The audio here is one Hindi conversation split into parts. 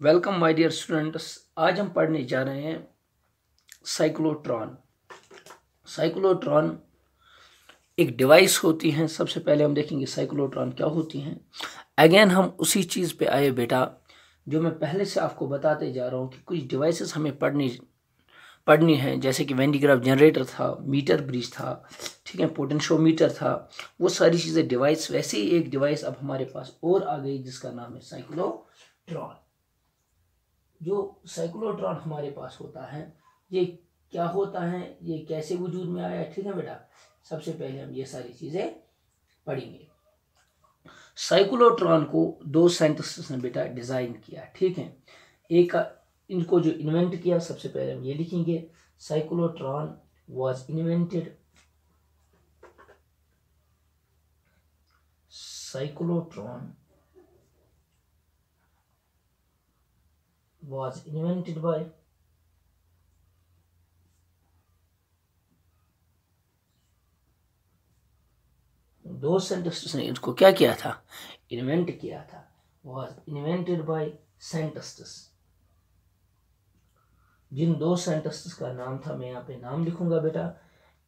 Welcome my dear students. आज हम पढ़ने जा रहे हैं साइक्लोट्रॉन। साइक्लोट्रॉन एक डिवाइस होती है। सबसे पहले हम देखेंगे साइक्लोट्रॉन क्या होती हैं। अगेन हम उसी चीज़ पे आए बेटा, जो मैं पहले से आपको बताते जा रहा हूँ कि कुछ डिवाइसेस हमें पढ़नी है। जैसे कि वेंडिग्राफ जनरेटर था, मीटर ब्रिज था, ठीक है, पोटेंशियोमीटर था, वो सारी चीज़ें डिवाइस। वैसे ही एक डिवाइस अब हमारे पास और आ गई जिसका नाम है साइक्लोट्रॉन। जो साइक्लोट्रॉन हमारे पास होता है, ये क्या होता है, ये कैसे वजूद में आया, ठीक है बेटा। सबसे पहले हम ये सारी चीजें पढ़ेंगे। साइक्लोट्रॉन को दो साइंटिस्ट्स ने बेटा डिजाइन किया, ठीक है। एक इनको जो इन्वेंट किया, सबसे पहले हम ये लिखेंगे, cyclotron was invented, cyclotron was invented by दो साइंटिस्ट्स ने इसको क्या किया था, इन्वेंट किया था। was invented by scientists। जिन दो साइंटिस्ट्स का नाम था, मैं यहाँ पे नाम लिखूंगा बेटा।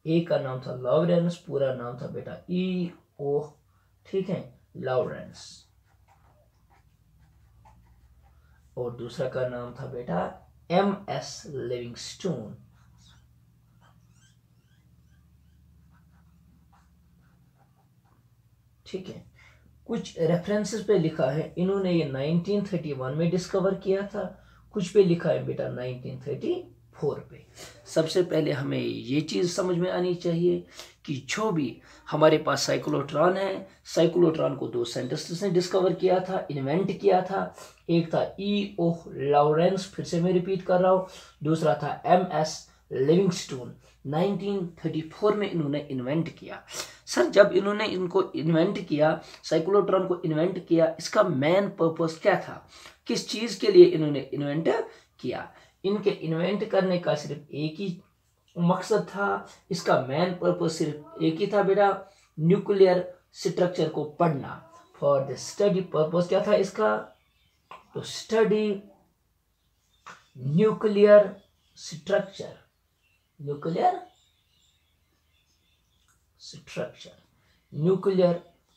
एक का नाम था लॉरेंस, पूरा नाम था बेटा E.O, ठीक है, लॉरेंस। और दूसरा का नाम था बेटा M.S लिविंगस्टोन। ठीक है, कुछ रेफरेंसेस पे लिखा है इन्होंने ये 1931 में डिस्कवर किया था, कुछ पे लिखा है बेटा 1934 पे। सबसे पहले हमें ये चीज़ समझ में आनी चाहिए कि जो भी हमारे पास साइक्लोट्रॉन है, साइक्लोट्रॉन को दो साइंटिस्ट्स ने डिस्कवर किया था, इन्वेंट किया था। एक था E.O लॉरेंस, फिर से मैं रिपीट कर रहा हूँ। दूसरा था M.S लिविंगस्टोन। 1934 में इन्होंने इन्वेंट किया। सर, जब इन्होंने इनको इन्वेंट किया, साइक्लोट्रॉन को इन्वेंट किया, इसका मेन पर्पस क्या था, किस चीज के लिए इन्होंने इन्वेंट किया? इनके इन्वेंट करने का सिर्फ एक ही मकसद था, इसका मेन पर्पस सिर्फ एक ही था बेटा, न्यूक्लियर स्ट्रक्चर को पढ़ना। फॉर द स्टडी पर्पस क्या था इसका, to study nuclear structure, nuclear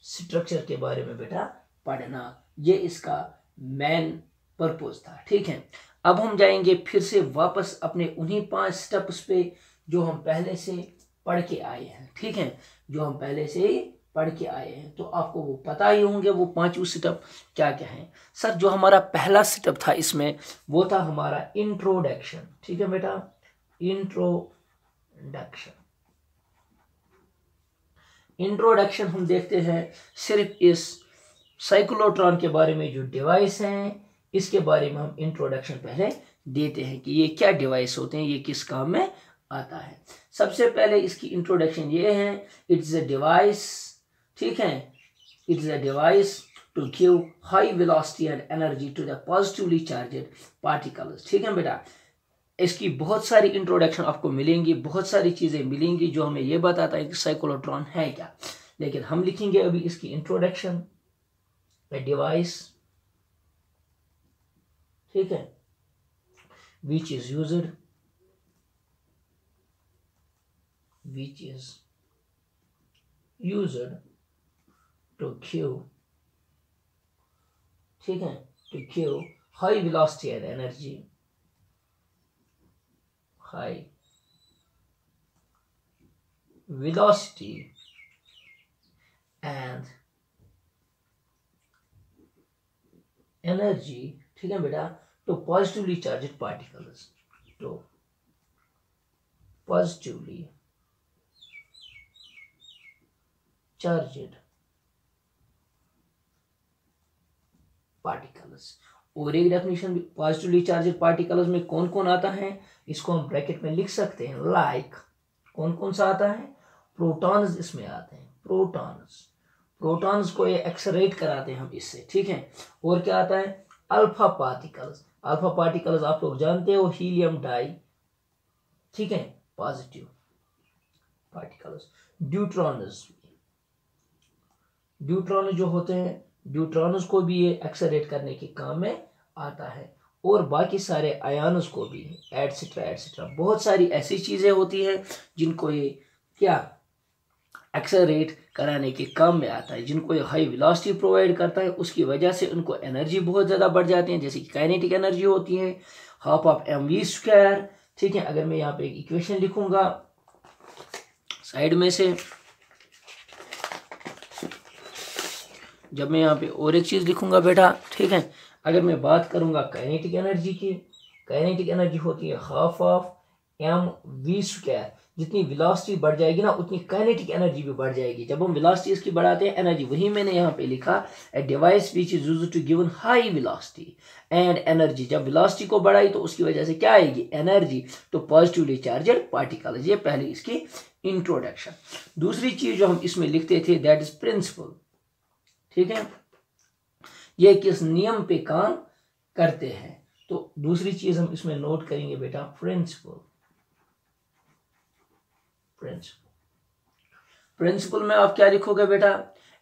structure के बारे में बेटा पढ़ना, ये इसका मेन पर्पस था। ठीक है, अब हम जाएंगे फिर से वापस अपने उन्हीं 5 स्टेप्स पे जो हम पहले से पढ़ के आए हैं। ठीक है, जो हम पहले से ही पढ़ के आए हैं, तो आपको वो पता ही होंगे वो 5 स्टेप क्या क्या हैं। सर, जो हमारा पहला स्टेप था इसमें, वो था हमारा इंट्रोडक्शन। ठीक है बेटा, इंट्रोडक्शन हम देखते हैं सिर्फ इस साइक्लोट्रॉन के बारे में, जो डिवाइस हैं इसके बारे में हम इंट्रोडक्शन पहले देते हैं कि ये क्या डिवाइस होते हैं, ये किस काम में आता है। सबसे पहले इसकी इंट्रोडक्शन ये है, इट्स अ डिवाइस, ठीक है, it's a device to give high velocity and energy to the positively charged particles. ठीक है बेटा, इसकी बहुत सारी इंट्रोडक्शन आपको मिलेंगी, बहुत सारी चीज़ें मिलेंगी जो हमें ये बताता है कि साइक्लोट्रॉन है क्या। लेकिन हम लिखेंगे अभी इसकी इंट्रोडक्शन, ए डिवाइस, ठीक है, which is used to give, ठीक है, to give high velocity and energy, high velocity and energy, ठीक है बेटा, to positively charged particles, to positively charged particles। और एक डेफिनेशन पॉजिटिवली चार्जेड पार्टिकल्स में कौन कौन आता है, इसको हम ब्रैकेट में लिख सकते हैं, लाइक कौन कौन सा आता है, प्रोटॉन्स इसमें आते हैं, प्रोटॉन्स को ये एक्सरेट कराते हैं हम इससे। ठीक है, और क्या आता है, अल्फा पार्टिकल्स आप लोग जानते हो, हीलियम डाई, ठीक है, पॉजिटिव पार्टिकल्स। ड्यूट्रॉन जो होते हैं, ड्यूट्रॉन्स को भी ये एक्सरेट करने के काम में आता है। और बाकी सारे आयन्स को भी, एटसेट्रा एटसेट्रा। बहुत सारी ऐसी चीज़ें होती हैं जिनको ये क्या एक्सेलरेट कराने के काम में आता है, जिनको ये हाई वेलोसिटी प्रोवाइड करता है। उसकी वजह से उनको एनर्जी बहुत ज़्यादा बढ़ जाती है, जैसे कि काइनेटिक एनर्जी होती है हाफ ऑफ mv²। ठीक है, अगर मैं यहाँ पे एक इक्वेशन लिखूंगा साइड में से, जब मैं यहाँ पे और एक चीज़ लिखूंगा बेटा, ठीक है, अगर मैं बात करूंगा काइनेटिक एनर्जी की, काइनेटिक एनर्जी होती है हाफ ऑफ mv²। जितनी वेलोसिटी बढ़ जाएगी ना उतनी काइनेटिक एनर्जी भी बढ़ जाएगी। जब हम वेलोसिटी इसकी बढ़ाते हैं एनर्जी, वही मैंने यहाँ पे लिखा, a device which is used to given high velocity and energy. जब वेलोसिटी को बढ़ाई तो उसकी वजह से क्या आएगी, एनर्जी, तो पॉजिटिवली चार्जड पार्टिकल। ये पहले इसकी इंट्रोडक्शन। दूसरी चीज जो हम इसमें लिखते थे दैट इज प्रिंसिपल। ठीक है, ये किस नियम पे काम करते हैं, तो दूसरी चीज हम इसमें नोट करेंगे बेटा, प्रिंसिपल। प्रिंसिपल में आप क्या लिखोगे बेटा,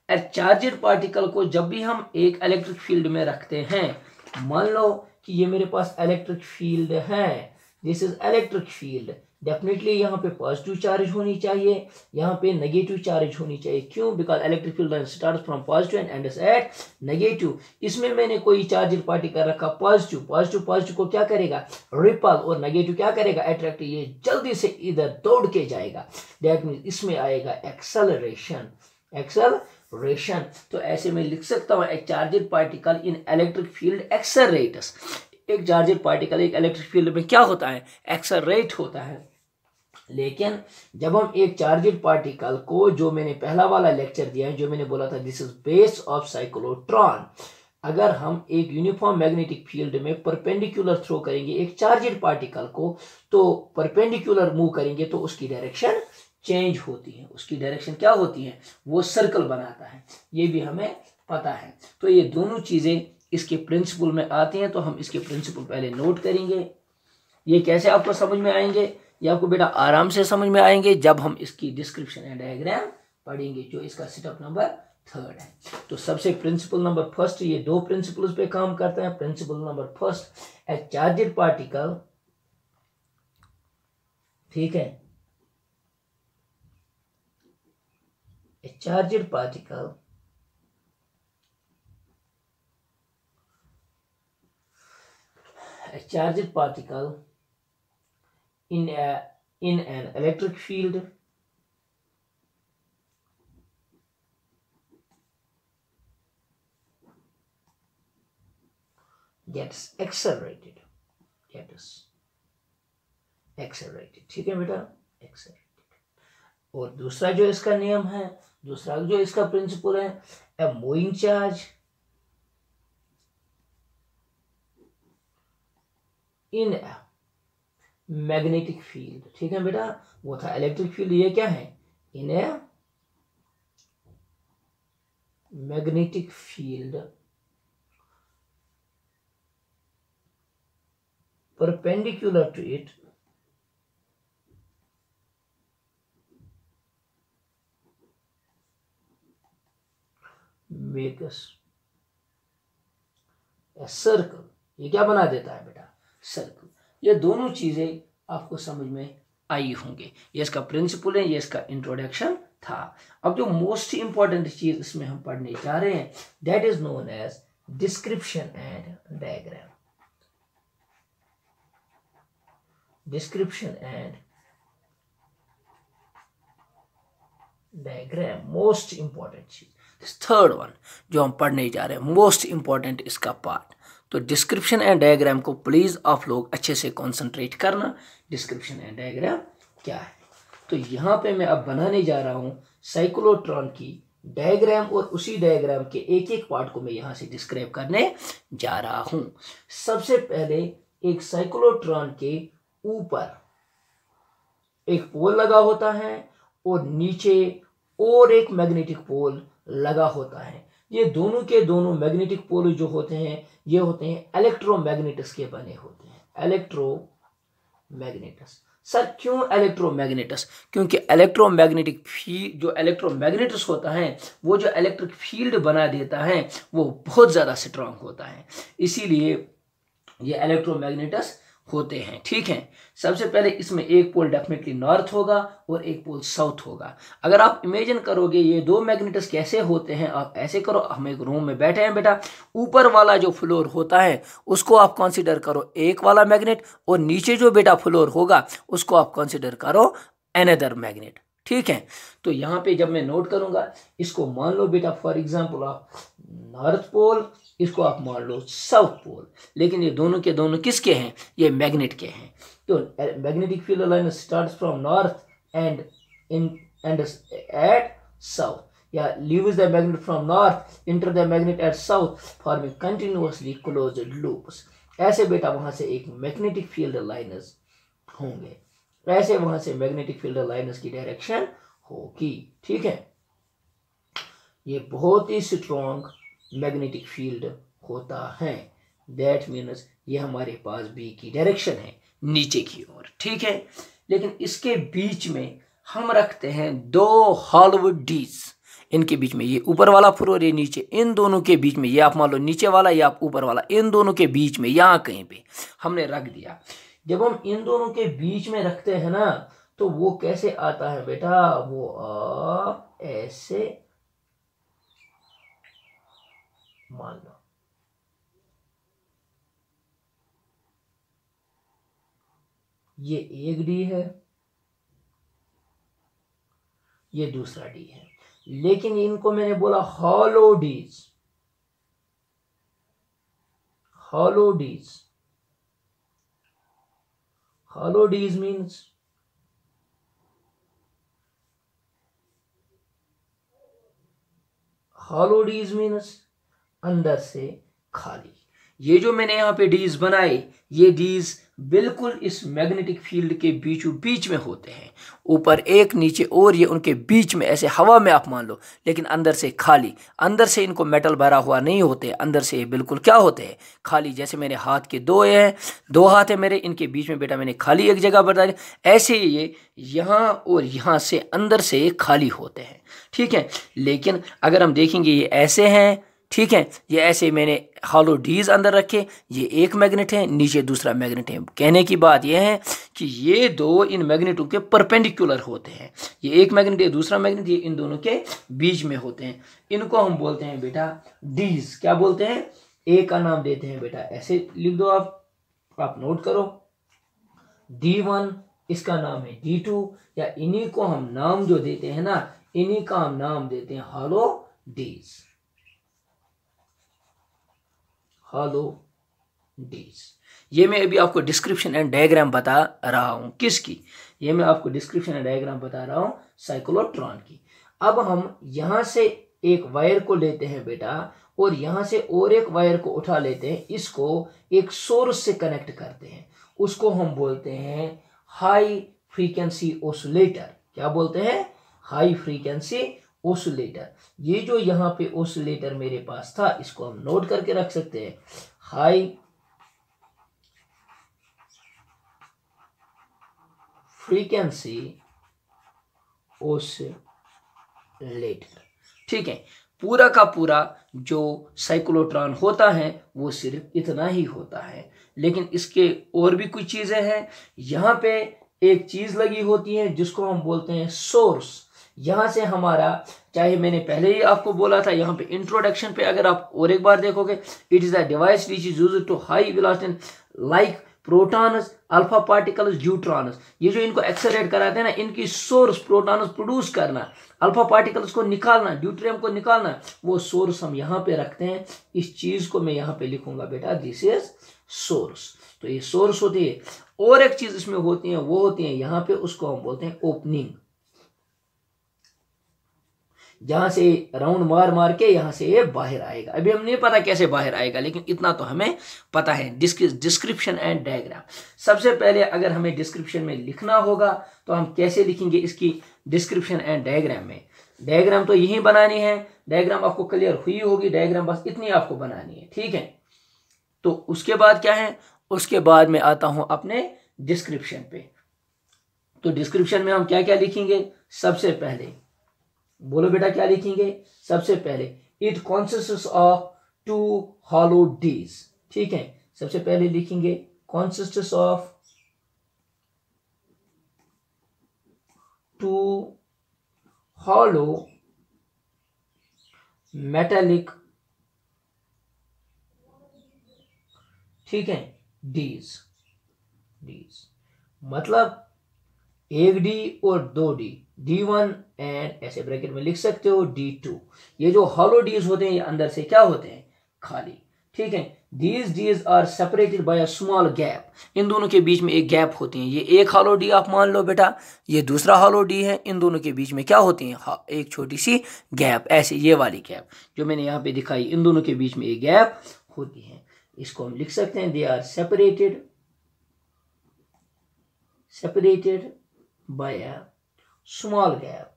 ए चार्जड पार्टिकल को जब भी हम एक इलेक्ट्रिक फील्ड में रखते हैं, मान लो कि ये मेरे पास इलेक्ट्रिक फील्ड है, this is electric field, definitely यहाँ पे पॉजिटिव चार्ज होनी चाहिए, यहाँ पे नेगेटिव चार्ज होनी चाहिए। क्यों, because electric field start from positive and ends at negative. इसमें मैंने कोई चार्जड पार्टिकल रखा पॉजिटिव, पॉजिटिव पॉजिटिव को क्या करेगा, रिपल, और नेगेटिव क्या करेगा, अट्रैक्ट। ये जल्दी से इधर दौड़ के जाएगा, दैट मीन इसमें आएगा एक्सेलरेशन, एक्सेलरेशन। तो ऐसे में लिख सकता हूँ एक charged particle in electric field accelerates. एक चार्जड पार्टिकल एक इलेक्ट्रिक फील्ड में क्या होता है, एक्सेलरेट होता है। लेकिन जब हम एक चार्जड पार्टिकल को, जो मैंने पहला वाला लेक्चर दिया है, जो मैंने बोला था this is base of cyclotron, अगर हम एक यूनिफॉर्म मैग्नेटिक फील्ड में परपेंडिकुलर थ्रो करेंगे एक चार्जड पार्टिकल को, तो परपेंडिकुलर मूव करेंगे तो उसकी डायरेक्शन चेंज होती है। उसकी डायरेक्शन क्या होती है, वो सर्कल बनाता है, ये भी हमें पता है। तो ये दोनों चीजें इसके प्रिंसिपल में आती हैं, तो हम इसके प्रिंसिपल पहले नोट करेंगे। ये कैसे आपको समझ में आएंगे, ये आपको बेटा आराम से समझ में आएंगे जब हम इसकी डिस्क्रिप्शन एंड डायग्राम पढ़ेंगे, जो इसका सेटअप नंबर 3 है। तो सबसे प्रिंसिपल नंबर फर्स्ट, ये दो प्रिंसिपल्स पे काम करते हैं। Principle number first, a charged particle, ठीक है, a charged particle a charged particle in an electric field gets accelerated, ठीक है बेटा, accelerated। और दूसरा जो इसका नियम है, दूसरा जो इसका प्रिंसिपल है, a moving charge in magnetic field. ठीक है बेटा, वो था इलेक्ट्रिक फील्ड, ये क्या है, in a magnetic field perpendicular to it makes a circle. ये क्या बना देता है बेटा, सर्कल। ये दोनों चीजें आपको समझ में आई होंगे। ये इसका प्रिंसिपल है, ये इसका इंट्रोडक्शन था। अब जो मोस्ट इंपॉर्टेंट चीज इसमें हम पढ़ने जा रहे हैं that is known as description and diagram. Description and diagram most important चीज, थर्ड वन जो हम पढ़ने जा रहे हैं, मोस्ट इंपॉर्टेंट इसका पार्ट। तो डिस्क्रिप्शन एंड डायग्राम को प्लीज आप लोग अच्छे से कंसंट्रेट करना। डिस्क्रिप्शन एंड डायग्राम क्या है, तो यहाँ पे मैं अब बनाने जा रहा हूँ साइक्लोट्रॉन की डायग्राम, और उसी डायग्राम के एक एक पार्ट को मैं यहाँ से डिस्क्राइब करने जा रहा हूँ। सबसे पहले एक साइक्लोट्रॉन के ऊपर एक पोल लगा होता है और नीचे और एक मैग्नेटिक पोल लगा होता है। ये दोनों के दोनों मैग्नेटिक पोल जो होते हैं ये होते हैं इलेक्ट्रोमैग्नेटस के बने होते हैं। इलेक्ट्रोमैग्नेटस। सर क्यों इलेक्ट्रोमैग्नेटस? क्योंकि इलेक्ट्रोमैग्नेटिक फील्ड, जो इलेक्ट्रोमैग्नेटस होता है वो जो इलेक्ट्रिक फील्ड बना देता है वो बहुत ज़्यादा स्ट्रांग होता है, इसीलिए ये इलेक्ट्रोमैग्नेटस होते हैं। ठीक है, सबसे पहले इसमें एक पोल डेफिनेटली नॉर्थ होगा और एक पोल साउथ होगा। अगर आप इमेजिन करोगे ये दो मैग्नेटस कैसे होते हैं, आप ऐसे करो, हम एक रूम में बैठे हैं बेटा, ऊपर वाला जो फ्लोर होता है उसको आप कंसीडर करो एक वाला मैग्नेट, और नीचे जो बेटा फ्लोर होगा उसको आप कंसीडर करो अनदर मैग्नेट। ठीक है, तो यहाँ पे जब मैं नोट करूंगा, इसको मान लो बेटा फॉर एग्जाम्पल आप नॉर्थ पोल, इसको आप मान लो साउथ पोल, लेकिन ये दोनों के दोनों किसके हैं, ये मैग्नेट के हैं। तो magnetic field line starts from north end at south, या leaves the magnet from north enter the magnet at south forming continuously closed loops. ऐसे बेटा वहां से एक मैग्नेटिक फील्ड लाइनस होंगे, ऐसे वहां से मैग्नेटिक फील्ड लाइनस की डायरेक्शन होगी। ठीक है, ये बहुत ही स्ट्रॉन्ग मैग्नेटिक फील्ड होता है। दैट मीन्स ये हमारे पास बी की डायरेक्शन है नीचे की ओर। ठीक है, लेकिन इसके बीच में हम रखते हैं दो हॉलो डीज, इनके बीच में ये ऊपर वाला फ्लोर, ये नीचे, इन दोनों के बीच में, ये आप मान लो नीचे वाला या आप ऊपर वाला, इन दोनों के बीच में यहाँ कहीं पे हमने रख दिया। जब हम इन दोनों के बीच में रखते हैं ना, तो वो कैसे आता है बेटा, वो ऐसे मान लो, ये एक डी है, ये दूसरा डी है, लेकिन इनको मैंने बोला हॉलो डीज, हॉलो डीज, हॉलो डीज मीन्स हॉलो डीज मीन्स अंदर से खाली। ये जो मैंने यहां पे डीज बनाए, ये डीज बिल्कुल इस मैग्नेटिक फील्ड के बीचों बीच में होते हैं, ऊपर एक नीचे और ये उनके बीच में ऐसे हवा में आप मान लो, लेकिन अंदर से खाली, अंदर से इनको मेटल भरा हुआ नहीं होते, अंदर से ये बिल्कुल क्या होते हैं, खाली। जैसे मेरे हाथ के दो हैं, दो हाथ है मेरे, इनके बीच में बेटा मैंने खाली एक जगह बता दी, ऐसे ये यहाँ और यहाँ से अंदर से खाली होते हैं। ठीक है, लेकिन अगर हम देखेंगे ये ऐसे हैं, ठीक है, ये ऐसे मैंने हॉलो डीज अंदर रखे, ये एक मैग्नेट है, नीचे दूसरा मैग्नेट है। कहने की बात यह है कि ये दो इन मैग्नेटों के परपेंडिकुलर होते हैं, ये एक मैग्नेट ये दूसरा मैग्नेट, ये इन दोनों के बीच में होते हैं। इनको हम बोलते हैं बेटा डीज, क्या बोलते हैं, ए का नाम देते हैं बेटा, ऐसे लिख दो आप नोट करो, D1, इसका नाम है D2, या इन्हीं को हम नाम जो देते हैं ना, इन्हीं का हम नाम देते हैं हॉलो डीज, हॉलो डीज। ये मैं अभी आपको डिस्क्रिप्शन एंड डायग्राम बता रहा हूं, किसकी, ये मैं आपको डिस्क्रिप्शन एंड डायग्राम बता रहा हूं साइक्लोट्रॉन की। अब हम यहां से एक वायर को लेते हैं बेटा, और यहां से और एक वायर को उठा लेते हैं, इसको एक सोर्स से कनेक्ट करते हैं, उसको हम बोलते हैं हाई फ्रीक्वेंसी ऑसिलेटर। क्या बोलते हैं, हाई फ्रीक्वेंसी ऑसिलेटर। ये जो यहाँ पे ऑसिलेटर मेरे पास था, इसको हम नोट करके रख सकते हैं, हाई फ्रीक्वेंसी ऑसिलेटर। ठीक है, पूरा का पूरा जो साइक्लोट्रॉन होता है वो सिर्फ इतना ही होता है, लेकिन इसके और भी कुछ चीजें हैं। यहाँ पे एक चीज लगी होती है जिसको हम बोलते हैं सोर्स। यहां से हमारा, चाहे मैंने पहले ही आपको बोला था, यहाँ पे इंट्रोडक्शन पे अगर आप और एक बार देखोगे, it is a device which is used to high velocity like protons, alpha particles, neutrons. ये जो इनको एक्सेलरेट कराते हैं ना, इनकी सोर्स प्रोटॉन्स प्रोड्यूस करना, अल्फा पार्टिकल्स को निकालना, ड्यूटेरियम को निकालना, वो सोर्स हम यहाँ पे रखते हैं। इस चीज को मैं यहाँ पे लिखूंगा बेटा, दिस इज सोर्स। तो ये सोर्स होती है। और एक चीज इसमें होती है, वो होती है यहाँ पे, उसको हम बोलते हैं ओपनिंग, जहां से राउंड मार मार के यहां से ये बाहर आएगा। अभी हम नहीं पता कैसे बाहर आएगा, लेकिन इतना तो हमें पता है। Description and diagram. सबसे पहले अगर हमें डिस्क्रिप्शन में लिखना होगा तो हम कैसे लिखेंगे इसकी डिस्क्रिप्शन एंड डायग्राम में। डायग्राम तो यही बनानी है, डायग्राम आपको क्लियर हुई होगी, डायग्राम बस इतनी आपको बनानी है, ठीक है। तो उसके बाद क्या है, उसके बाद मैं आता हूं अपने डिस्क्रिप्शन पे। तो डिस्क्रिप्शन में हम क्या क्या लिखेंगे, सबसे पहले बोलो बेटा क्या लिखेंगे, सबसे पहले इट कंसिस्ट्स ऑफ 2 हॉलो डीज, ठीक है। सबसे पहले लिखेंगे consists of two hollow metallic, ठीक है, डीज। मतलब एक डी और दो डी, D1 एंड ऐसे ब्रैकेट में लिख सकते हो D2। ये जो हॉलो डीज होते हैं ये अंदर से क्या होते हैं, खाली, ठीक है। These dees are separated by a small gap, इन दोनों के बीच में एक गैप होती है। ये एक हॉलो डी आप मान लो बेटा, ये दूसरा हॉलो डी है, इन दोनों के बीच में क्या होती है, एक छोटी सी गैप, ऐसे ये वाली गैप जो मैंने यहाँ पे दिखाई, इन दोनों के बीच में एक गैप होती है। इसको हम लिख सकते हैं they are separated by a small gap,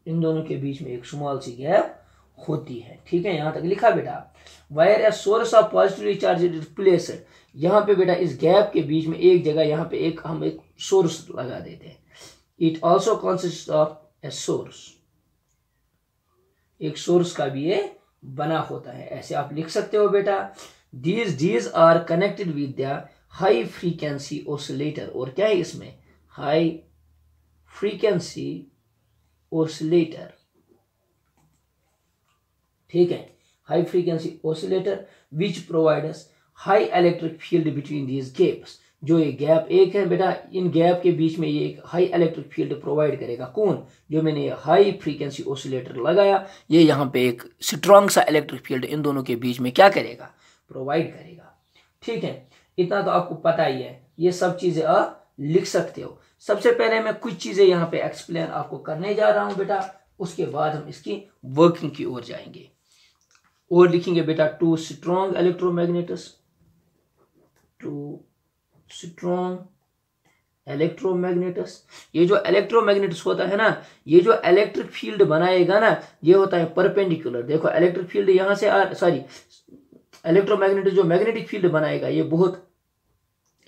इन दोनों के बीच में एक स्मॉल सी गैप होती है, ठीक है। यहां तक लिखा बेटा। Wire a source of positively charged is placed, यहाँ पे बेटा इस गैप के बीच में एक जगह यहाँ पे हम एक सोर्स लगा देते हैं। It also consist of a source, एक सोर्स का भी ये बना होता है, ऐसे आप लिख सकते हो बेटा। These are connected with the high frequency oscillator, और क्या है इसमें, हाई फ्रीक्वेंसी ऑसिलेटर, ठीक है, high frequency oscillator which provides high electric field between these gaps. जो ये गैप एक है बेटा, इन गैप के बीच में ये एक हाई इलेक्ट्रिक फील्ड प्रोवाइड करेगा। कौन, जो मैंने हाई फ्रीक्वेंसी ऑसिलेटर लगाया, ये यहाँ पे एक स्ट्रॉन्ग सा इलेक्ट्रिक फील्ड इन दोनों के बीच में क्या करेगा, प्रोवाइड करेगा, ठीक है। इतना तो आपको पता ही है, ये सब चीजें आप लिख सकते हो। सबसे पहले मैं कुछ चीजें यहाँ पे एक्सप्लेन आपको करने जा रहा हूं बेटा, उसके बाद हम इसकी वर्किंग की ओर जाएंगे। और लिखेंगे बेटा two strong electromagnets, two strong electromagnets. ये जो इलेक्ट्रोमैग्नेट्स होता है ना, ये जो इलेक्ट्रिक फील्ड बनाएगा ना, ये होता है परपेंडिकुलर। देखो इलेक्ट्रिक फील्ड यहां से इलेक्ट्रोमैग्नेटिक जो मैग्नेटिक फील्ड बनाएगा, ये बहुत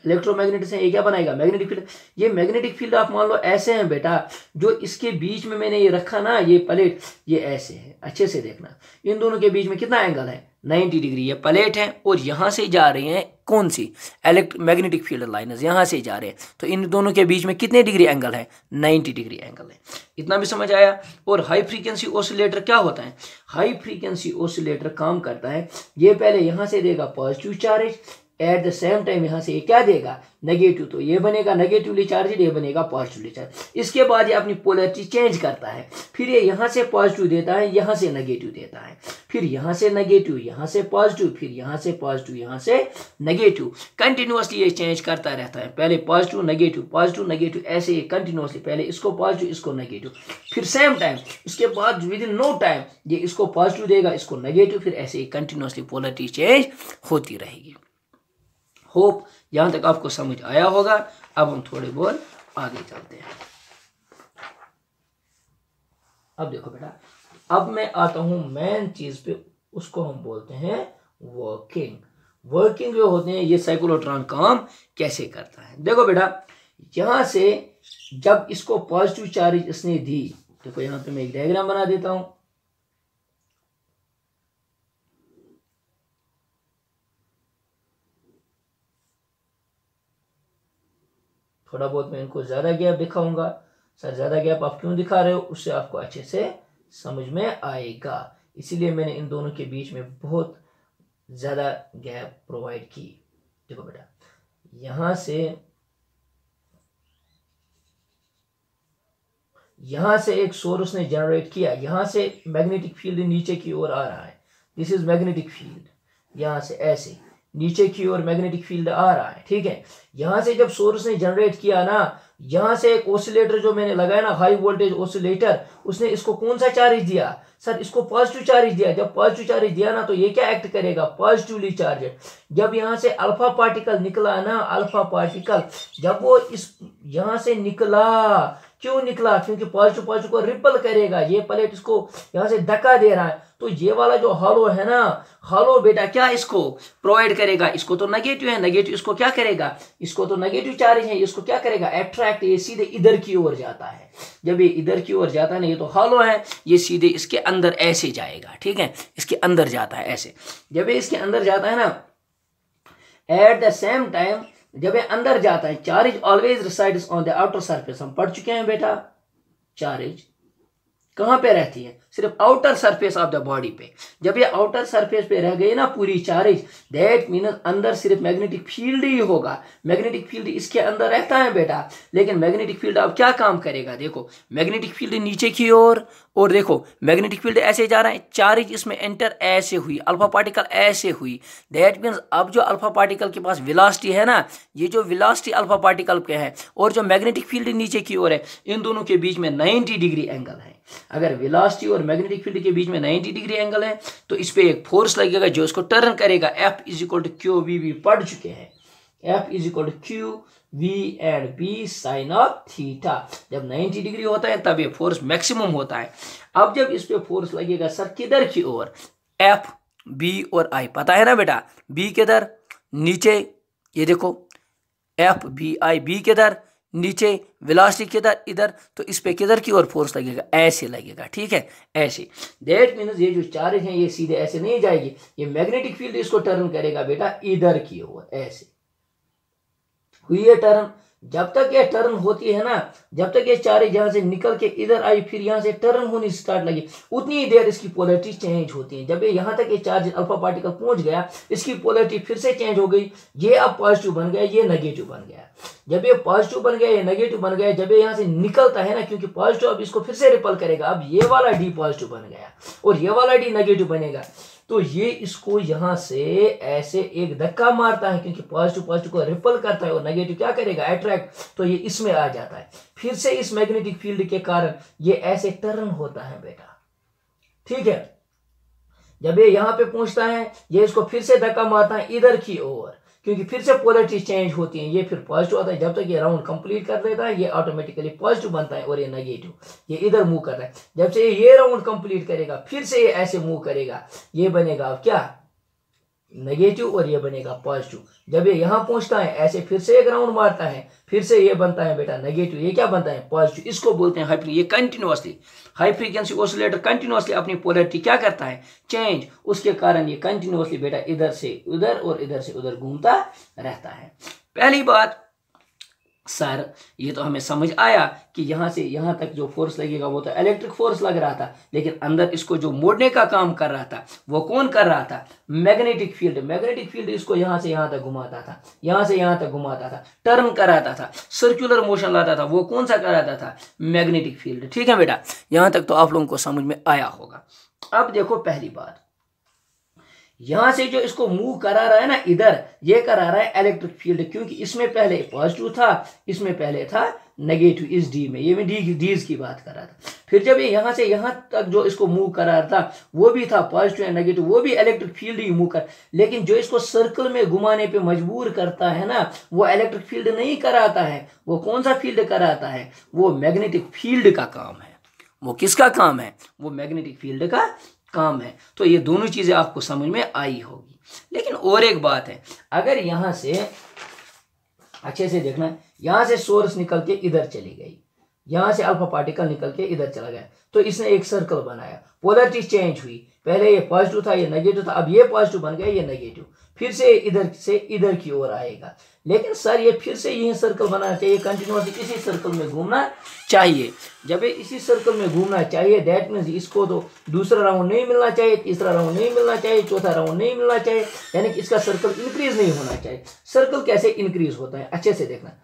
इलेक्ट्रोमैग्नेटिक है, ये क्या बनाएगा, मैग्नेटिक फील्ड। ये मैग्नेटिक फील्ड आप मान लो ऐसे हैं बेटा, जो इसके बीच में मैंने ये रखा ना, ये प्लेट, ये ऐसे है, अच्छे से देखना, इन दोनों के बीच में कितना एंगल है, 90 डिग्री। ये प्लेट है और यहाँ से जा रही हैं कौन सी, मैग्नेटिक फील्ड लाइनर्स यहाँ से जा रहे हैं, तो इन दोनों के बीच में कितने डिग्री एंगल है, 90 डिग्री एंगल है। इतना भी समझ आया। और हाई फ्रीक्वेंसी ऑसिलेटर क्या होता है, हाई फ्रीक्वेंसी ऑसिलेटर काम करता है, ये पहले यहाँ से देगा positive charge, at the same time यहाँ से ये क्या देगा, नेगेटिव, तो ये बनेगा नेगेटिवली चार्ज, ये बनेगा पॉजिटिवली चार्ज। इसके बाद ये अपनी पोलैरिटी चेंज करता है, फिर ये यहाँ से पॉजिटिव देता है, यहाँ से नेगेटिव देता है, फिर यहाँ से नेगेटिव, यहाँ से पॉजिटिव, फिर यहाँ से पॉजिटिव, यहाँ से नेगेटिव, कंटिन्यूअसली ये चेंज करता रहता है। पहले पॉजिटिव नेगेटिव, ऐसे ये कंटिन्यूअसली, पहले इसको पॉजिटिव, इसको नेगेटिव, फिर सेम टाइम, उसके बाद विद इन नो टाइम ये इसको पॉजिटिव देगा, इसको नेगेटिव, फिर ऐसे कंटिन्यूअसली पोलैरिटी चेंज होती रहेगी। होप यहां तक आपको समझ आया होगा। अब हम थोड़े बहुत आगे चलते हैं। अब देखो बेटा, अब मैं आता हूं मेन चीज पे, उसको हम बोलते हैं वर्किंग जो होते हैं, ये साइक्लोट्रॉन काम कैसे करता है। देखो बेटा, यहां से जब इसको पॉजिटिव चार्ज इसने दी, देखो यहां पे मैं एक डायग्राम बना देता हूं। थोड़ा बहुत मैं इनको ज्यादा गैप दिखाऊंगा। सर ज्यादा गैप आप क्यों दिखा रहे हो, उससे आपको अच्छे से समझ में आएगा, इसीलिए मैंने इन दोनों के बीच में बहुत ज्यादा गैप प्रोवाइड की। देखो बेटा, यहां से एक सोर्स ने जनरेट किया, यहां से मैग्नेटिक फील्ड नीचे की ओर आ रहा है, दिस इज मैग्नेटिक फील्ड, यहां से ऐसे नीचे की ओर मैग्नेटिक फील्ड आ रहा है, ठीक है। यहां से जब सोर्स ने जनरेट किया ना, यहां से एक ऑसिलेटर जो मैंने लगाया ना, हाई वोल्टेज ऑसिलेटर, उसने इसको कौन सा चार्ज दिया, सर इसको पॉजिटिव चार्ज दिया। जब पॉजिटिव चार्ज दिया ना, तो ये क्या एक्ट करेगा, पॉजिटिवली चार्ज। जब यहां से अल्फा पार्टिकल निकला ना, अल्फा पार्टिकल जब वो इस यहां से निकला, क्यों निकला? क्योंकि पॉजिटिव पॉजिटिव को रिपल करेगा, ये प्लेट इसको यहाँ से धक्का दे रहा है, तो ये वाला जो हॉलो है ना, हॉलो बेटा क्या इसको प्रोवाइड करेगा? इसको तो नेगेटिव है, नेगेटिव इसको क्या करेगा? इसको तो नेगेटिव चार्ज है, इसको क्या करेगा? अट्रैक्ट, ये सीधे इधर की ओर जाता है। जब ये इधर की ओर जाता है ना, ये तो हॉलो है, ये सीधे इसके अंदर ऐसे जाएगा, ठीक है, इसके अंदर जाता है ऐसे। जब ये इसके अंदर जाता है ना, एट द सेम टाइम जब ये अंदर जाता है, charge always resides on the outer surface. हम पढ़ चुके हैं बेटा, चार्ज कहां पे रहती है? सिर्फ outer surface of the body पे। जब ये आउटर सरफेस पे रह गई ना पूरी चार्ज, दैट मीन्स अंदर सिर्फ मैग्नेटिक फील्ड ही होगा। मैग्नेटिक फील्ड इसके अंदर रहता है बेटा, लेकिन मैग्नेटिक फील्ड अब क्या काम करेगा? देखो मैग्नेटिक फील्ड नीचे की ओर, और देखो मैग्नेटिक फील्ड ऐसे जा रहा है, चार्ज इसमें एंटर ऐसे हुई, अल्फा पार्टिकल ऐसे हुई। दैट मीन्स अब जो अल्फा पार्टिकल के पास वेलोसिटी है ना, ये जो वेलोसिटी अल्फा पार्टिकल के है और जो मैग्नेटिक फील्ड नीचे की ओर है, इन दोनों के बीच में 90 डिग्री एंगल है। अगर वेलोसिटी और मैग्नेटिक फील्ड के बीच में 90 डिग्री एंगल है, तो इस पे एक फोर्स लगेगा जो इसको टर्न करेगा। F = Q V भी पढ़ चुके हैं, F = Q V and B sine of theta. जब 90 डिग्री होता है तब ये फोर्स मैक्सिमम होता है। अब जब इस पे फोर्स लगेगा सर किधर की ओर? F, B और I पता है ना बेटा, B किधर? नीचे, ये देखो F B I, B किधर? नीचे, वेलोसिटी किधर? इधर। तो इस पे किधर की ओर फोर्स लगेगा? ऐसे लगेगा, ठीक है, ऐसे। दैट मीन्स ये जो चार्ज है ये सीधे ऐसे नहीं जाएगी, ये मैग्नेटिक फील्ड इसको टर्न करेगा बेटा इधर की ओर, ऐसे हुई है टर्न। जब तक ये टर्न होती है ना, जब तक ये चार्ज यहां से निकल के इधर आई, फिर यहां से टर्न होनी स्टार्ट लगी, उतनी देर इसकी पोलैरिटी चेंज होती है। जब ये यहां तक ये चार्ज अल्फा पार्टिकल पहुंच गया, इसकी पोलैरिटी फिर से चेंज हो गई, ये अब पॉजिटिव बन गया, ये नेगेटिव बन गया। जब ये पॉजिटिव बन गया, ये नेगेटिव बन गया, जब ये यहां से निकलता है ना, क्योंकि पॉजिटिव अब इसको फिर से रिपल करेगा, अब ये वाला डी पॉजिटिव बन गया और ये वाला डी नेगेटिव बनेगा, तो ये इसको यहां से ऐसे एक धक्का मारता है, क्योंकि पॉजिटिव पॉजिटिव को रिपल करता है और नेगेटिव क्या करेगा? अट्रैक्ट, तो ये इसमें आ जाता है। फिर से इस मैग्नेटिक फील्ड के कारण ये ऐसे टर्न होता है बेटा, ठीक है। जब ये यहां पे पहुंचता है, ये इसको फिर से धक्का मारता है इधर की ओर, क्योंकि फिर से पोलैरिटी चेंज होती है, ये फिर पॉजिटिव आता है। जब तक ये राउंड कंप्लीट कर देता है, ये ऑटोमेटिकली पॉजिटिव बनता है और ये नेगेटिव, ये इधर मूव करता है। जब से ये राउंड कंप्लीट करेगा, फिर से ये ऐसे मूव करेगा, ये बनेगा क्या? नेगेटिव और ये बनेगा पॉजिटिव। जब ये यहां पहुंचता है, ऐसे फिर से एक राउंड मारता है, फिर से ये बनता है बेटा नेगेटिव, ये क्या बनता है? पॉजिटिव। इसको बोलते हैं हाई, ये continuously high frequency oscillator continuously अपनी पोलैरिटी क्या करता है? चेंज। उसके कारण ये कंटिन्यूअसली बेटा इधर से उधर और इधर से उधर घूमता रहता है। पहली बात सर, ये तो हमें समझ आया कि यहां से यहां तक जो फोर्स लगेगा वो तो इलेक्ट्रिक फोर्स लग रहा था, लेकिन अंदर इसको जो मोड़ने का काम कर रहा था वो कौन कर रहा था? Magnetic field. मैग्नेटिक फील्ड इसको यहां से यहां तक घुमाता था, यहां से यहां तक घुमाता था, टर्न कराता था, सर्कुलर मोशन लाता था, वो कौन सा कराता था? मैग्नेटिक फील्ड, ठीक है बेटा। यहां तक तो आप लोगों को समझ में आया होगा। अब देखो पहली बात, यहां से जो इसको मूव करा रहा है ना इधर, ये करा रहा है इलेक्ट्रिक फील्ड, क्योंकि इसमें पहले पॉजिटिव था, इसमें पहले था नेगेटिव, इस डी में। ये मैं डीज की बात कर रहा था। फिर जब ये यहां से यहां तक जो इसको मूव करा रहा था, वो भी था पॉजिटिव या नेगेटिव, वो भी इलेक्ट्रिक फील्ड ही मूव कर, लेकिन जो इसको सर्कल में घुमाने पे मजबूर करता है ना, वो इलेक्ट्रिक फील्ड नहीं कराता है। वो कौन सा फील्ड कराता है? वो मैग्नेटिक फील्ड का काम है। वो किसका काम है? वो मैग्नेटिक फील्ड का काम है। तो ये दोनों चीजें आपको समझ में आई होगी। लेकिन और एक बात है, अगर यहां से अच्छे से देखना, यहां से सोर्स निकल के इधर चली गई, यहां से अल्फा पार्टिकल निकल के इधर चला गया, तो इसने एक सर्कल बनाया, पोलैरिटी चेंज हुई, पहले ये पॉजिटिव था, ये नेगेटिव था, अब ये पॉजिटिव बन गया, ये नेगेटिव, फिर से इधर की ओर आएगा। लेकिन सर ये फिर से यही सर्कल बनाना चाहिए, कंटिन्यूअसली इसी सर्कल में घूमना चाहिए। जब ये इसी सर्कल में घूमना चाहिए, दैट मीन्स इसको तो दूसरा राउंड नहीं मिलना चाहिए, तीसरा राउंड नहीं मिलना चाहिए, चौथा राउंड नहीं मिलना चाहिए, यानी कि इसका सर्कल इंक्रीज नहीं होना चाहिए। सर्कल कैसे इंक्रीज होता है, अच्छे से देखना।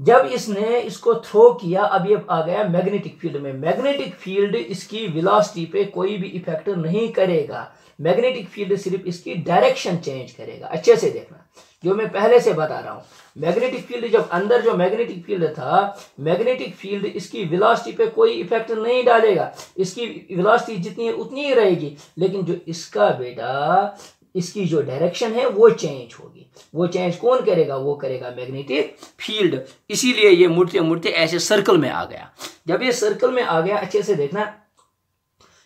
जब इसने इसको थ्रो किया, अब ये आ गया मैग्नेटिक फील्ड में। मैग्नेटिक फील्ड इसकी वेलोसिटी पे कोई भी इफेक्ट नहीं करेगा, मैग्नेटिक फील्ड सिर्फ इसकी डायरेक्शन चेंज करेगा। अच्छे से देखना, जो मैं पहले से बता रहा हूं, मैग्नेटिक फील्ड जब अंदर जो मैग्नेटिक फील्ड था, मैग्नेटिक फील्ड इसकी वेलोसिटी पे कोई इफेक्ट नहीं डालेगा, इसकी वेलोसिटी जितनी है उतनी ही रहेगी। लेकिन जो इसका बेटा इसकी जो डायरेक्शन है वो चेंज होगी। वो चेंज कौन करेगा? वो करेगा मैग्नेटिक फील्ड। इसीलिए ये मुड़ते मुड़ते ऐसे सर्कल में आ गया। जब ये सर्कल में आ गया, अच्छे से देखना,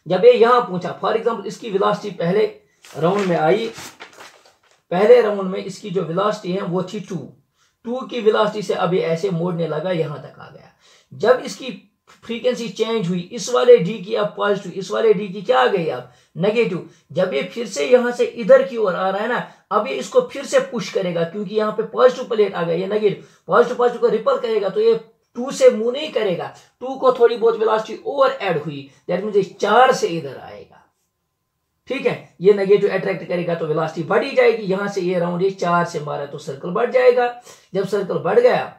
जब ये यहां पहुंचा, फॉर एग्जांपल इसकी वेलोसिटी पहले राउंड में आई, पहले राउंड में इसकी जो वेलोसिटी है वो थी 2 की वेलोसिटी से अभी ऐसे मोड़ने लगा, यहां तक आ गया। जब इसकी फ्रीक्वेंसी चेंज हुई, इस वाले डी की अब पॉजिटिव, इस वाले डी की क्या आ गई अब नेगेटिव। जब ये फिर से यहां से इधर की ओर आ रहा है ना, अब ये इसको फिर से पुश करेगा, क्योंकि यहाँ पे पॉजिटिव प्लेट आ गया, ये नेगेटिव, पॉजिटिव को रिपल करेगा, तो ये 2 से मूव नहीं करेगा। 2 को थोड़ी बहुत वेलोसिटी और ऐड हुई, दैट मींस 4 से इधर आएगा। ठीक है, ये नेगेटिव अट्रैक्ट करेगा तो वेलोसिटी बढ़ी जाएगी। यहां से ये राउंड ये 4 से मारा तो सर्कल बढ़ जाएगा। जब सर्कल बढ़ गया,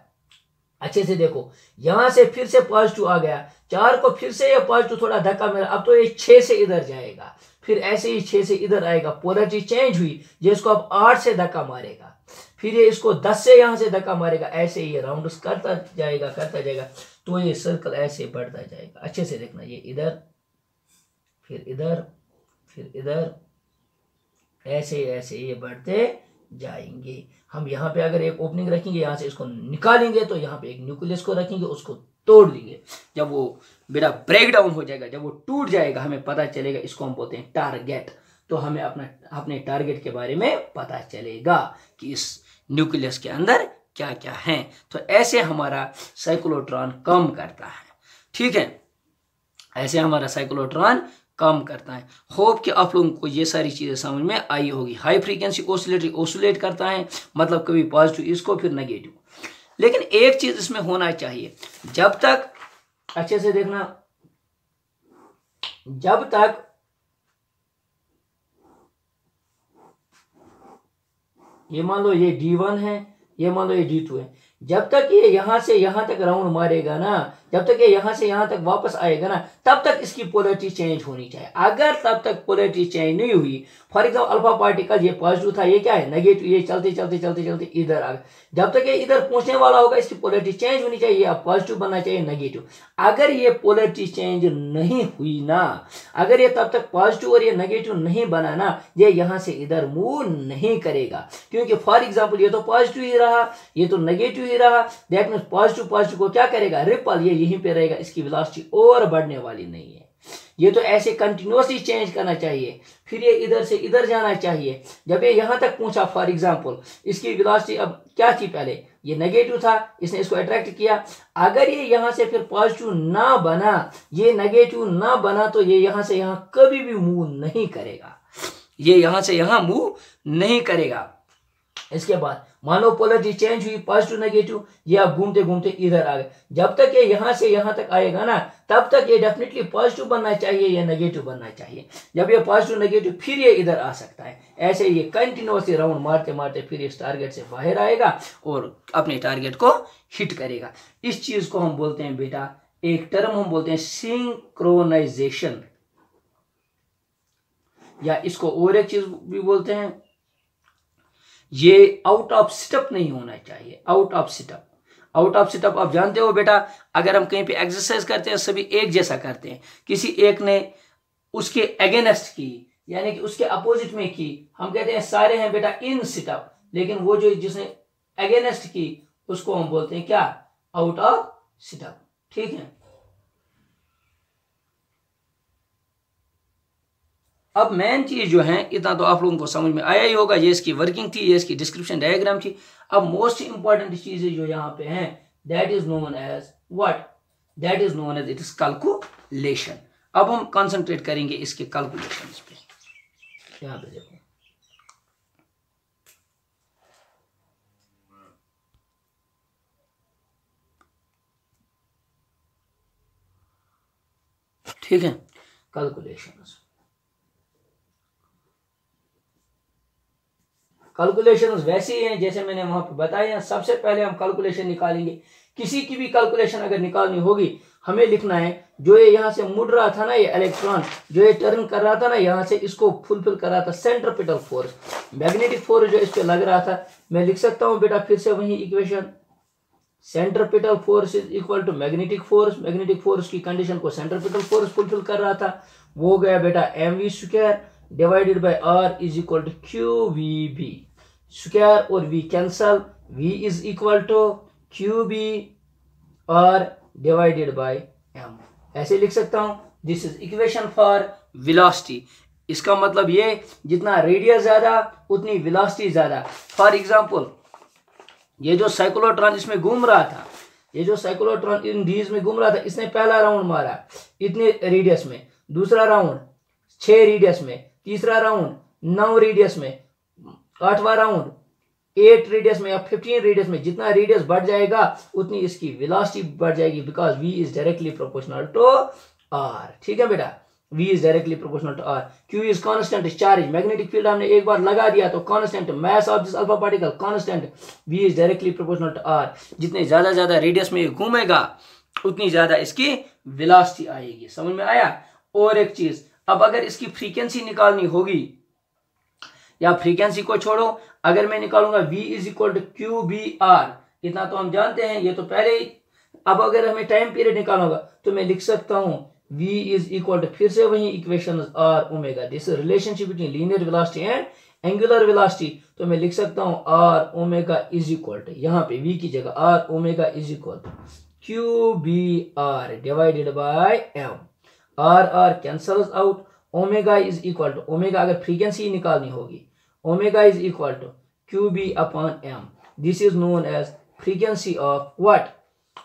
अच्छे से देखो, यहां से फिर से पॉजिटिव आ गया, 4 को फिर से ये पॉजिटिव थोड़ा धक्का मिला, अब तो ये 6 से इधर जाएगा, फिर ऐसे ही 6 से इधर आएगा, पोलरिटी चेंज हुई, ये इसको अब 8 से धक्का मारेगा, फिर ये इसको 10 से यहां से धक्का मारेगा, ऐसे ये राउंड करता जाएगा, तो ये सर्कल ऐसे बढ़ता जाएगा। अच्छे से देखना, ये इधर, फिर इधर, फिर इधर, ऐसे ऐसे ये बढ़ते जाएंगे। हम यहाँ पे अगर एक ओपनिंग रखेंगे, यहाँ से इसको निकालेंगे, तो यहाँ पे एक न्यूक्लियस को रखेंगे, उसको तोड़ देंगे। जब वो बेटा ब्रेक डाउन हो जाएगा, जब वो टूट जाएगा, हमें पता चलेगा, इसको हम बोलते हैं टारगेट। तो हमें अपने टारगेट के बारे में पता चलेगा कि इस न्यूक्लियस के अंदर क्या क्या है। तो ऐसे हमारा साइक्लोट्रॉन काम करता है। ठीक है, ऐसे हमारा साइक्लोट्रॉन काम करता है। होप कि आप लोगों को ये सारी चीजें समझ में आई होगी। हाई फ्रीक्वेंसी ओसिलेट करता है, मतलब कभी पॉजिटिव इसको, फिर नेगेटिव। लेकिन एक चीज इसमें होना चाहिए, जब तक, अच्छे से देखना, जब तक ये मान लो ये D1 है, ये मान लो ये D2 है, जब तक ये यहां से यहां तक राउंड मारेगा ना, जब तक ये यहां से यहां तक वापस आएगा ना, तब तक इसकी पोलरिटी चेंज होनी चाहिए। अगर तब तक पोलरिटी चेंज नहीं हुई, फॉर एग्जाम्पल अल्फा पार्टिकल ये पॉजिटिव था, ये क्या है नेगेटिव, ये चलते चलते चलते चलते इधर आ गया, जब तक ये इधर पहुंचने वाला होगा, इसकी पोलरिटी चेंज होनी चाहिए, या पॉजिटिव बनना चाहिए नेगेटिव। अगर ये पोलरिटी चेंज नहीं हुई ना, अगर ये तब तक पॉजिटिव और ये नेगेटिव नहीं बना ना, ये यहां से इधर मूव नहीं करेगा, क्योंकि फॉर एग्जाम्पल ये तो पॉजिटिव ही रहा, ये तो नेगेटिव ही रहा, दैट मींस पॉजिटिव को क्या करेगा, रिपल, ये यहीं पे रहेगा, इसकी वेलोसिटी और बढ़ने वाली नहीं है। ये तो ऐसे कंटिन्यूअसली चेंज करना चाहिए, फिर ये इधर से इधर जाना चाहिए। जब ये यहां तक पहुंचा, फॉर एग्जांपल इसकी वेलोसिटी अब क्या थी, पहले ये नेगेटिव था, इसने इसको अट्रैक्ट किया, अगर ये यहां से फिर पॉजिटिव ना बना, ये नेगेटिव ना बना, तो ये यहां से यहां कभी भी मूव नहीं करेगा, ये यहां से यहां मूव नहीं करेगा। इसके बाद मान लो पोलरिटी चेंज हुई, पॉजिटिव नेगेटिव, ये अब घूमते घूमते इधर आ गए, जब तक ये यहां से यहां तक आएगा ना, तब तक ये डेफिनेटली पॉजिटिव बनना चाहिए या नेगेटिव बनना चाहिए। जब ये पॉजिटिव नेगेटिव, फिर ये इधर आ सकता है, ऐसे ये कंटिन्यूअसली राउंड मारते मारते फिर इस टारगेट से बाहर आएगा और अपने टारगेट को हिट करेगा। इस चीज को हम बोलते हैं बेटा, एक टर्म हम बोलते हैं सिंक्रोनाइजेशन, या इसको और एक चीज भी बोलते हैं, ये आउट ऑफ स्टेप नहीं होना चाहिए, out of step. Out of step आप जानते हो बेटा, अगर हम कहीं पे एक्सरसाइज करते हैं, सभी एक जैसा करते हैं, किसी एक ने उसके अगेंस्ट की, यानी कि उसके अपोजिट में की, हम कहते हैं सारे हैं बेटा इन स्टेप, लेकिन वो जो जिसने अगेंस्ट की, उसको हम बोलते हैं क्या, आउट ऑफ स्टेप। ठीक है, अब मेन चीज जो है, इतना तो आप लोगों को समझ में आया ही होगा, ये इसकी वर्किंग थी, ये इसकी डिस्क्रिप्शन डायग्राम थी। अब मोस्ट इंपॉर्टेंट चीजें जो यहाँ पे हैं, that is known as what, that is known as it is calculation. अब हम कंसंट्रेट करेंगे इसके कैलकुलेशंस पे। यहाँ पे देखो, ठीक है, कैलकुलेशंस, कैलकुलेशन वैसे ही हैं जैसे मैंने वहां पे बताया। सबसे पहले हम कैलकुलेशन निकालेंगे, किसी की भी कैलकुलेशन अगर निकालनी होगी, हमें लिखना है जो ये यहाँ से मुड़ रहा था ना, ये इलेक्ट्रॉन जो ये टर्न कर रहा था ना, यहाँ से इसको फुलफिल कर रहा था सेंट्रीपिटल फोर्स, मैग्नेटिक फोर्स जो इस पे लग रहा था, मैं लिख सकता हूँ बेटा फिर से वही equation, centripetal force is equal to magnetic force. Magnetic force की कंडीशन को सेंट्रीपिटल फोर्स फुलफिल कर रहा था, वो गया बेटा mv square, divided by R is equal to Q V B. Square और V cancel, v is equal to Q B are divided by M. ऐसे लिख सकता हूं, this is equation for velocity. इसका मतलब ये जितना रेडियस ज्यादा उतनी वेलोसिटी ज्यादा। फॉर एग्जांपल ये जो साइक्लोट्रॉन इसमें घूम रहा था, ये जो साइक्लोट्रॉन इन डीज में घूम रहा था, इसने पहला राउंड मारा इतने रेडियस में, दूसरा राउंड 6 रेडियस में, तीसरा राउंड 9 रेडियस में, 8वां राउंड 8 रेडियस में या 15 रेडियस में। जितना रेडियस बढ़ जाएगा उतनी इसकी वेलोसिटी बढ़ जाएगी, because v is directly proportional to r। ठीक है बेटा, v is directly proportional to r। q is constant charge, magnetic field हमने एक बार लगा दिया तो constant, mass of this alpha particle constant, v is directly proportional to r। जितने ज्यादा रेडियस में घूमेगा उतनी ज्यादा इसकी वेलोसिटी आएगी। समझ में आया? और एक चीज, अब अगर इसकी फ्रीक्वेंसी निकालनी होगी, या फ्रीक्वेंसी को छोड़ो, अगर मैं निकालूंगा v is equal to Q B r, इतना तो हम जानते हैं, ये तो पहले ही। अब अगर हमें टाइम पीरियड निकालना होगा तो मैं लिख सकता हूं v इज इक्वल टू, फिर से वही equation r omega, this is relationship between linear velocity and angular velocity. तो मैं लिख सकता हूं r omega is equal to, यहां पे v की जगह r omega is equal to Q B are divided by m। r cancels out, omega is equal to, omega अगर फ्रीक्वेंसी निकालनी होगी, omega is equal to Q B upon m. This is known as frequency of what?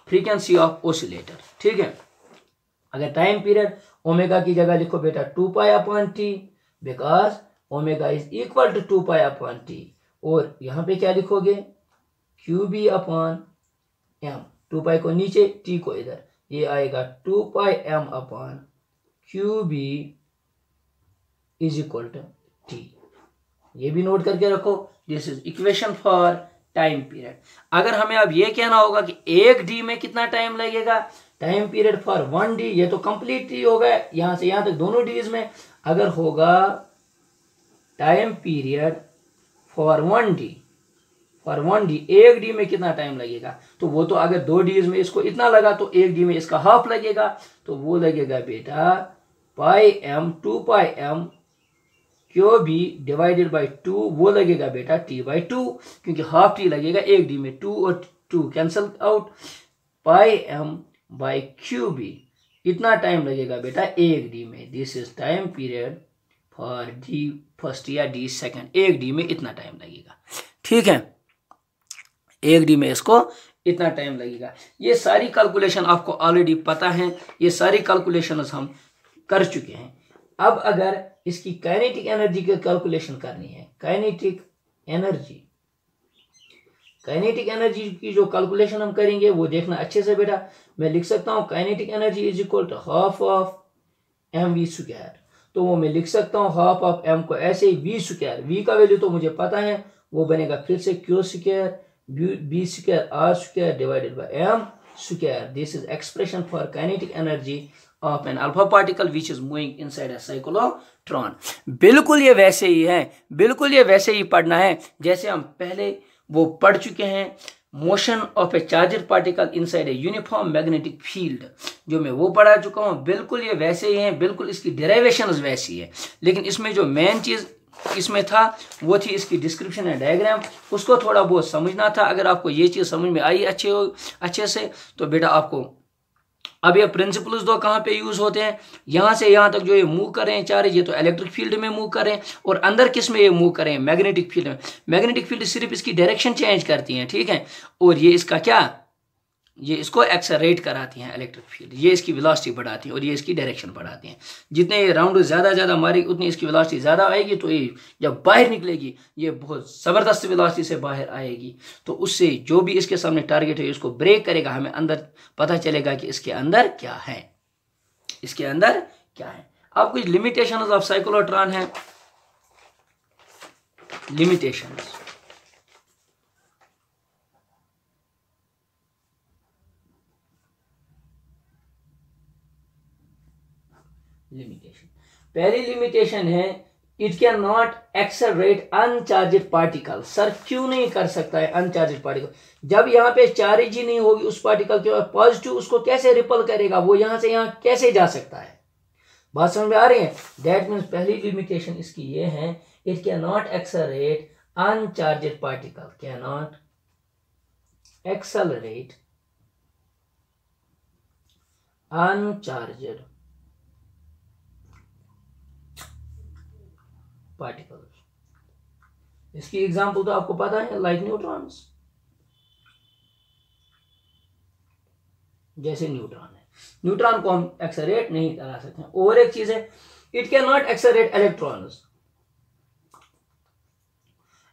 Frequency of oscillator. ठीक है, अगर टाइम पीरियड ओमेगा की जगह लिखो बेटा 2 pi upon T, because omega is equal to 2 pi upon T. और यहां पे क्या लिखोगे? Q B upon M, 2 pi को नीचे, टी को इधर, ये आएगा 2 pi M upon Q B is equal to T. ये भी नोट करके रखो, this is equation for time period. अगर हमें अब ये कहना होगा कि 1 डी में कितना टाइम लगेगा, टाइम पीरियड फॉर 1 डी, ये तो कंप्लीट ही होगा यहां से यहां तक दोनों डीज में। अगर होगा time period for 1 D, for 1 D 1 D में कितना टाइम लगेगा, तो वो तो अगर 2 डीज में इसको इतना लगा तो 1 डी में इसका हाफ लगेगा, तो वो लगेगा बेटा pi M 2 pi M Q B divided by 2, वो लगेगा बेटा टी बाई 2, क्योंकि हाफ टी लगेगा 1 डी में, 2 और 2 cancel out, pi m by q b, इतना टाइम लगेगा बेटा 1 डी में। This is time period for D first या डी सेकंड, 1 डी में इतना टाइम लगेगा। ठीक है, 1 डी में इसको इतना टाइम लगेगा। ये सारी कैलकुलेशन आपको ऑलरेडी पता है, ये सारी कैलकुलेशन हम कर चुके हैं। अब अगर इसकी काइनेटिक एनर्जी की कैलकुलेशन करनी है, काइनेटिक एनर्जी की जो कैलकुलेशन हम करेंगे वो देखना अच्छे से बेटा। मैं लिख सकता हूं kinetic energy is equal to half of m v square. तो वो मैं लिख सकता हूं हाफ ऑफ एम को ऐसे ही वी स्क्वायर, वी का वैल्यू तो मुझे पता है, वो बनेगा फिर से q square b square r square divided by m square. This is expression for kinetic energy of an alpha particle which is moving inside a cyclotron. बिल्कुल ये वैसे ही है, बिल्कुल ये वैसे ही पढ़ना है जैसे हम पहले वो पढ़ चुके हैं, motion of A charger particle inside a uniform magnetic field, जो मैं वो पढ़ा चुका हूँ। बिल्कुल ये वैसे ही है, बिल्कुल इसकी डेरिवेशन वैसी है, लेकिन इसमें जो मेन चीज इसमें था वो थी इसकी डिस्क्रिप्शन एंड डायग्राम, उसको थोड़ा बहुत समझना था। अगर आपको ये चीज समझ में आई अच्छे से तो बेटा आपको अब ये प्रिंसिपल्स दो कहाँ पे यूज होते हैं, यहाँ से यहाँ तक जो ये मूव कर रहे हैं चार्ज, ये तो इलेक्ट्रिक फील्ड में मूव कर रहे हैं, और अंदर किस में ये मूव कर रहे हैं, मैग्नेटिक फील्ड में। मैग्नेटिक फील्ड सिर्फ इसकी डायरेक्शन चेंज करती हैं, ठीक है, और ये इसका क्या, ये इसको एक्सेलरेट कराती हैं इलेक्ट्रिक फील्ड, ये इसकी वेलोसिटी बढ़ाती है और ये इसकी डायरेक्शन बढ़ाती हैं। जितने ये राउंड ज़्यादा मारेगी उतनी इसकी वेलोसिटी ज़्यादा आएगी, तो ये जब बाहर निकलेगी ये बहुत ज़बरदस्त वेलोसिटी से बाहर आएगी, तो उससे जो भी इसके सामने टारगेट है उसको ब्रेक करेगा, हमें अंदर पता चलेगा कि इसके अंदर क्या है, इसके अंदर क्या है। अब कुछ लिमिटेशन ऑफ साइक्लोट्रॉन है, लिमिटेशन पहली लिमिटेशन है it can not accelerate uncharged particle. Sir क्यों नहीं कर सकता है अनचार्ज्ड पार्टिकल? जब यहाँ पे चार्ज ही नहीं होगी उस पार्टिकल के पॉजिटिव, उसको कैसे रिपल करेगा, वो यहां से यहां कैसे जा सकता है? बात समझ में आ रही है? दैट मीन्स पहली लिमिटेशन इसकी ये है, it can not accelerate uncharged particle, can not accelerate uncharged particle. इसकी एग्जांपल तो आपको पता है, लाइक न्यूट्रॉन्स, जैसे न्यूट्रॉन है, न्यूट्रॉन को हम एक्सेलरेट नहीं करा सकते हैं। और एक चीज है, it can not accelerate electrons,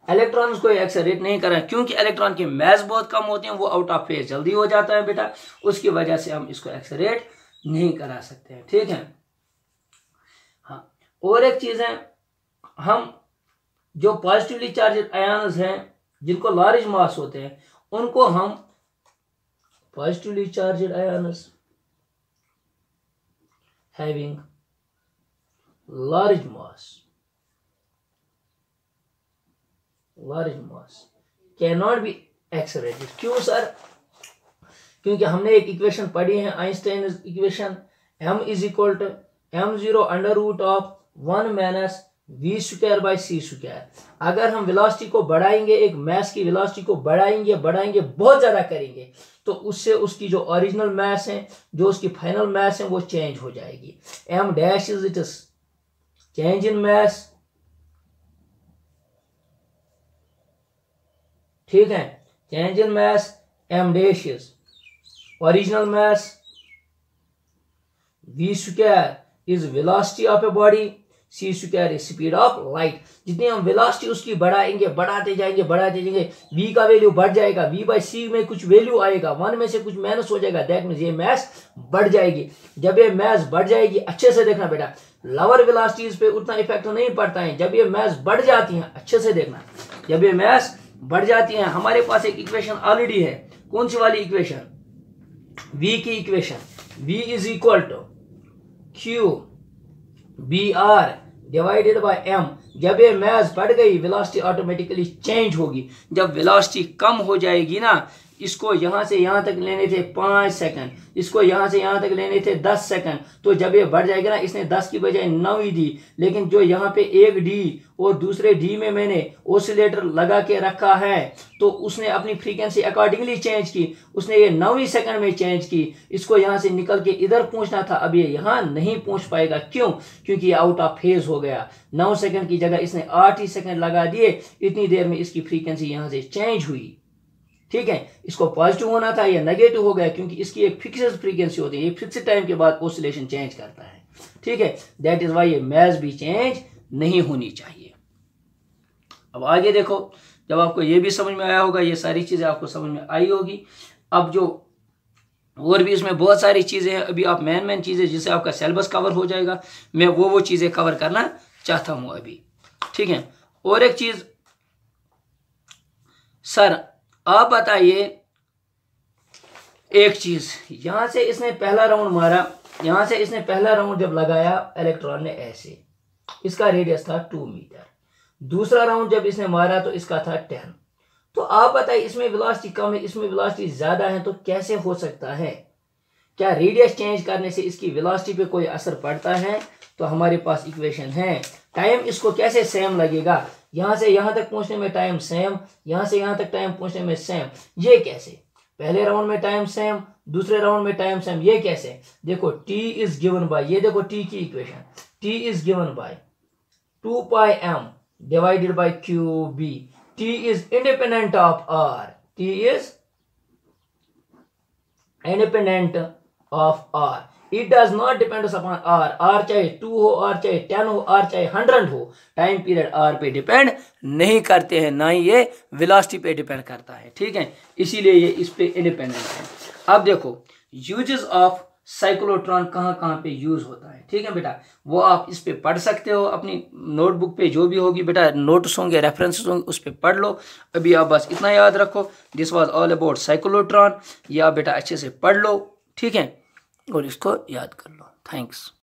electrons को एक्सेलरेट नहीं करा, क्योंकि इलेक्ट्रॉन के मास बहुत कम होते हैं, वो आउट ऑफ फेज जल्दी हो जाता है बेटा, उसकी वजह से हम इसको एक्सेलरेट नहीं करा सकते हैं। ठीक है, हाँ। और एक चीज है, हम जो पॉजिटिवली चार्जेड आयन्स हैं जिनको लार्ज मास होते हैं, उनको हम positively charged ions having large mass can not be accelerated. क्यों सर? क्योंकि हमने एक इक्वेशन पढ़ी है, Einstein equation, m is equal to m0 under root of 1 minus v square by c square. अगर हम वेलोसिटी को बढ़ाएंगे, एक मास की वेलोसिटी को बढ़ाएंगे बहुत ज्यादा करेंगे, तो उससे उसकी जो ओरिजिनल मास है, जो उसकी फाइनल मास है, वो चेंज हो जाएगी। m dash is it is change in mass, ठीक है, change in mass, m dash is original mass, v square is velocity of a body, c square is speed of light. जितनी हम वेलोसिटी उसकी बढ़ाएंगे, बढ़ाते जाएंगे, v का वैल्यू बढ़ जाएगा, v बाई c में कुछ वैल्यू आएगा, 1 में से कुछ माइनस हो जाएगा, दैट मीन्स ये मास बढ़ जाएगी। जब ये मास बढ़ जाएगी, अच्छे से देखना बेटा, लोअर वेलोसिटीज पे उतना इफेक्ट नहीं पड़ता है, जब ये मास बढ़ जाती है, अच्छे से देखना, जब ये मास बढ़ जाती है, हमारे पास एक इक्वेशन ऑलरेडी है, कौन सी वाली इक्वेशन? v की equation, v is equal to q br divided by m। जब ये मास बढ़ गई, वेलोसिटी ऑटोमेटिकली चेंज होगी। जब वेलोसिटी कम हो जाएगी ना, इसको यहां से यहां तक लेने थे 5 सेकंड, इसको यहां से यहां तक लेने थे 10 सेकंड, तो जब ये बढ़ जाएगा ना, इसने 10 की बजाय 9 ही दी, लेकिन जो यहाँ पे एक डी और दूसरे डी में मैंने ऑसिलेटर लगा के रखा है, तो उसने अपनी फ्रीक्वेंसी अकॉर्डिंगली चेंज की, उसने ये 9 ही सेकंड में चेंज की। इसको यहाँ से निकल के इधर पहुंचना था, अब ये यहाँ नहीं पहुंच पाएगा। क्यों? क्योंकि ये आउट ऑफ फेज हो गया। 9 सेकंड की जगह इसने 8 ही सेकंड लगा दिए, इतनी देर में इसकी फ्रीक्वेंसी यहाँ से चेंज हुई। ठीक है, इसको पॉजिटिव होना था, ये नेगेटिव हो गया, क्योंकि इसकी एक फिक्स्ड फ्रीक्वेंसी होती है, ये फिक्स्ड टाइम के बाद ऑसिलेशन चेंज करता है। ठीक है, दैट इज व्हाई ये मास भी चेंज नहीं होनी चाहिए। अब आगे देखो, जब आपको ये भी समझ में आया होगा, ये सारी चीजें आपको समझ में आई होगी। अब जो और भी इसमें बहुत सारी चीजें हैं, अभी आप मेन चीजें जिससे आपका सिलेबस कवर हो जाएगा, मैं वो चीजें कवर करना चाहता हूं अभी। ठीक है, और एक चीज सर आप बताइए, एक चीज, यहां से इसने पहला राउंड मारा, यहां से इसने पहला राउंड जब लगाया इलेक्ट्रॉन ने ऐसे, इसका रेडियस था 2 मीटर। दूसरा राउंड जब इसने मारा तो इसका था 10। तो आप बताइए, इसमें वेलोसिटी कम है, इसमें वेलोसिटी ज्यादा है, तो कैसे हो सकता है? क्या रेडियस चेंज करने से इसकी वेलोसिटी पे कोई असर पड़ता है? तो हमारे पास इक्वेशन है। टाइम इसको कैसे सेम लगेगा, यहां से यहां तक पहुंचने में टाइम सेम, यहां से यहां तक टाइम पहुंचने में सेम। ये कैसे? पहले राउंड में टाइम सेम, दूसरे राउंड में टाइम सेम, ये कैसे? देखो t इज गिवन बाय, ये देखो t की equation, t is given by 2 pi m divided by qb। t is independent of r, t is independent of r, it does not depend upon r। r चाहे 2 हो, r चाहे 10 हो, r चाहे 100 हो, टाइम पीरियड r पे डिपेंड नहीं करते हैं, ना ही ये वेलोसिटी पे डिपेंड करता है। ठीक है, इसीलिए ये इस पे इंडिपेंडेंट है। अब देखो, यूजेस ऑफ साइक्लोट्रॉन कहाँ कहाँ पे यूज होता है। ठीक है बेटा, वो आप इस पे पढ़ सकते हो, अपनी नोटबुक पे जो भी होगी बेटा, नोट्स होंगे, रेफरेंसेस होंगे, उस पे पढ़ लो। अभी आप बस इतना याद रखो, this was all about cyclotron. ये आप बेटा अच्छे से पढ़ लो, ठीक है, और इसको याद कर लो। थैंक्स।